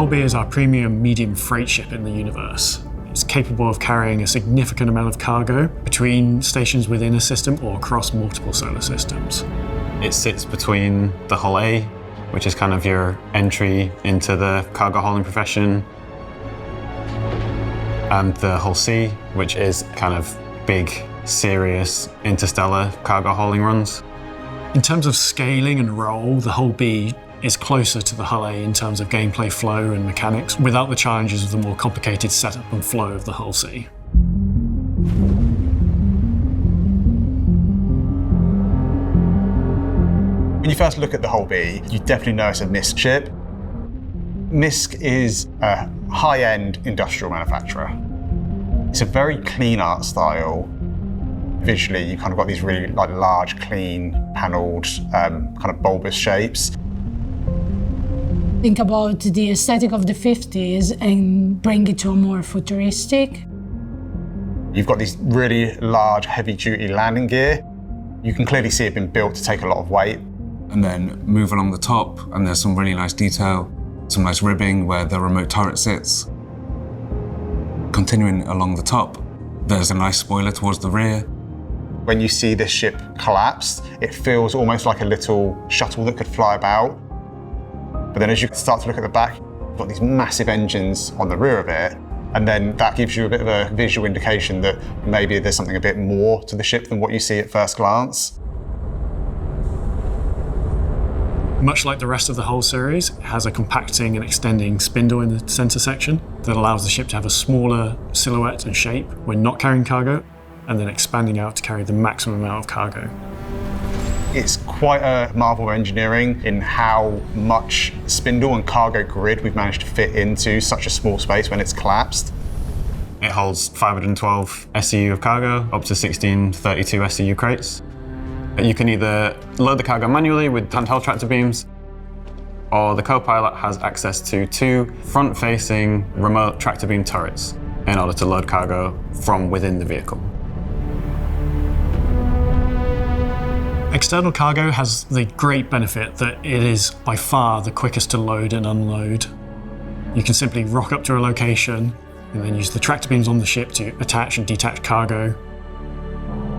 B is our premium medium freight ship in the universe. It's capable of carrying a significant amount of cargo between stations within a system or across multiple solar systems. It sits between the Hull A, which is kind of your entry into the cargo hauling profession, and the Hull C, which is kind of big, serious interstellar cargo hauling runs. In terms of scaling and role, the Hull B is closer to the Hull A in terms of gameplay flow and mechanics, without the challenges of the more complicated setup and flow of the Hull C. When you first look at the Hull B, you definitely notice a MISC ship. MISC is a high-end industrial manufacturer. It's a very clean art style. Visually, you kind of got these really large, clean, panelled, kind of bulbous shapes. Think about the aesthetic of the 50s and bring it to a more futuristic. You've got these really large, heavy-duty landing gear. You can clearly see it being built to take a lot of weight. And then move along the top, and there's some really nice detail, some nice ribbing where the remote turret sits. Continuing along the top, there's a nice spoiler towards the rear. When you see this ship collapse, it feels almost like a little shuttle that could fly about. But then as you start to look at the back, you've got these massive engines on the rear of it, and then that gives you a bit of a visual indication that maybe there's something a bit more to the ship than what you see at first glance. Much like the rest of the Hull series, it has a compacting and extending spindle in the centre section that allows the ship to have a smaller silhouette and shape when not carrying cargo, and then expanding out to carry the maximum amount of cargo. It's quite a marvel of engineering in how much spindle and cargo grid we've managed to fit into such a small space when it's collapsed. It holds 512 SCU of cargo, up to 1632 SCU crates. You can either load the cargo manually with handheld tractor beams, or the co-pilot has access to 2 front-facing remote tractor beam turrets in order to load cargo from within the vehicle. External cargo has the great benefit that it is by far the quickest to load and unload. You can simply rock up to a location and then use the tractor beams on the ship to attach and detach cargo,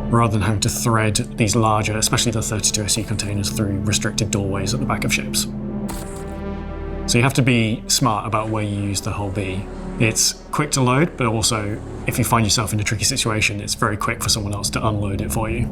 rather than having to thread these larger, especially the 32 SU containers, through restricted doorways at the back of ships. So you have to be smart about where you use the Hull B. It's quick to load, but also if you find yourself in a tricky situation, it's very quick for someone else to unload it for you.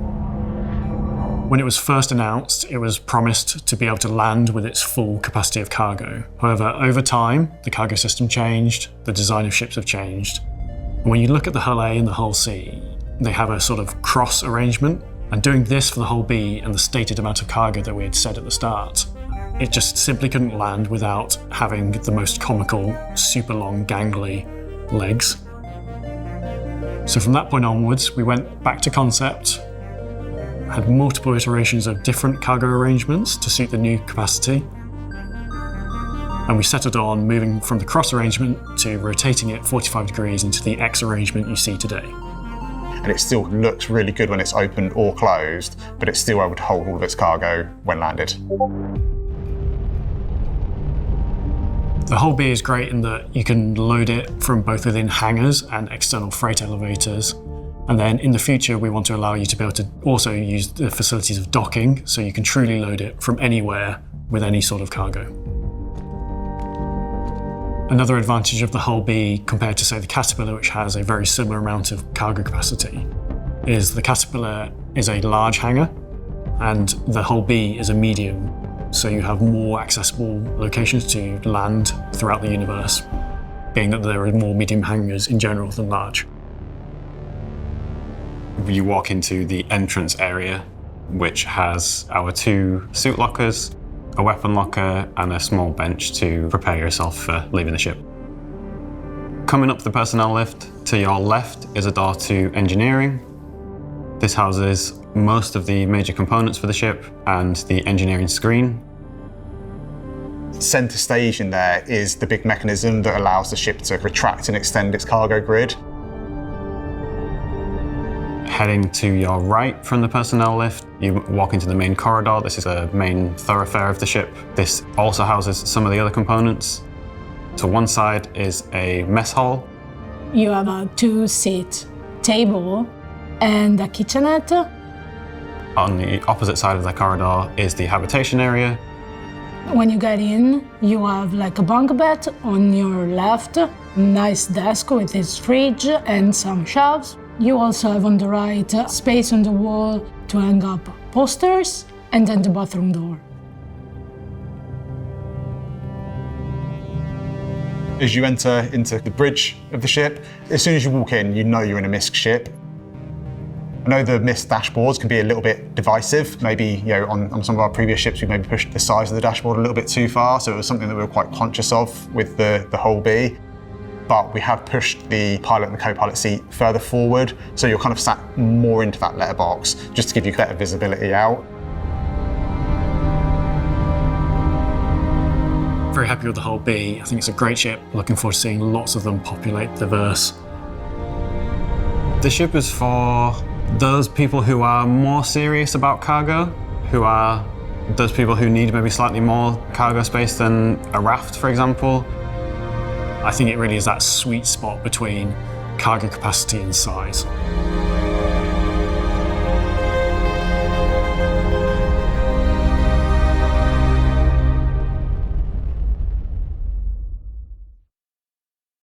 When it was first announced, it was promised to be able to land with its full capacity of cargo. However, over time, the cargo system changed, the design of ships have changed. And when you look at the Hull A and the Hull C, they have a sort of cross arrangement, and doing this for the Hull B and the stated amount of cargo that we had said at the start, it just simply couldn't land without having the most comical, super long, gangly legs. So from that point onwards, we went back to concept, had multiple iterations of different cargo arrangements to suit the new capacity, and we settled on moving from the cross arrangement to rotating it 45 degrees into the X arrangement you see today. And it still looks really good when it's open or closed, but it's still able to hold all of its cargo when landed. The Hull B is great in that you can load it from both within hangars and external freight elevators. And then in the future, we want to allow you to be able to also use the facilities of docking, so you can truly load it from anywhere with any sort of cargo. Another advantage of the Hull B compared to, say, the Caterpillar, which has a very similar amount of cargo capacity, is the Caterpillar is a large hangar and the Hull B is a medium, so you have more accessible locations to land throughout the universe, being that there are more medium hangars in general than large. You walk into the entrance area, which has our 2 suit lockers, a weapon locker, and a small bench to prepare yourself for leaving the ship. Coming up the personnel lift, to your left is a door to engineering. This houses most of the major components for the ship and the engineering screen. Centre stage in there is the big mechanism that allows the ship to retract and extend its cargo grid. Heading to your right from the personnel lift, you walk into the main corridor. This is a main thoroughfare of the ship. This also houses some of the other components. To one side is a mess hall. You have a 2-seat table and a kitchenette. On the opposite side of the corridor is the habitation area. When you get in, you have like a bunk bed on your left, nice desk with its fridge and some shelves. You also have on the right space on the wall to hang up posters, and then the bathroom door. As you enter into the bridge of the ship, as soon as you walk in, you know you're in a MISC ship. I know the MISC dashboards can be a little bit divisive. Maybe, on some of our previous ships, we maybe pushed the size of the dashboard a little bit too far, so it was something that we were quite conscious of with the whole B. But we have pushed the pilot and the co-pilot seat further forward, so you're kind of sat more into that letterbox, just to give you better visibility out. Very happy with the whole B. I think it's a great ship. Looking forward to seeing lots of them populate the verse. The ship is for those people who are more serious about cargo, who are those people who need maybe slightly more cargo space than a raft, for example. I think it really is that sweet spot between cargo capacity and size.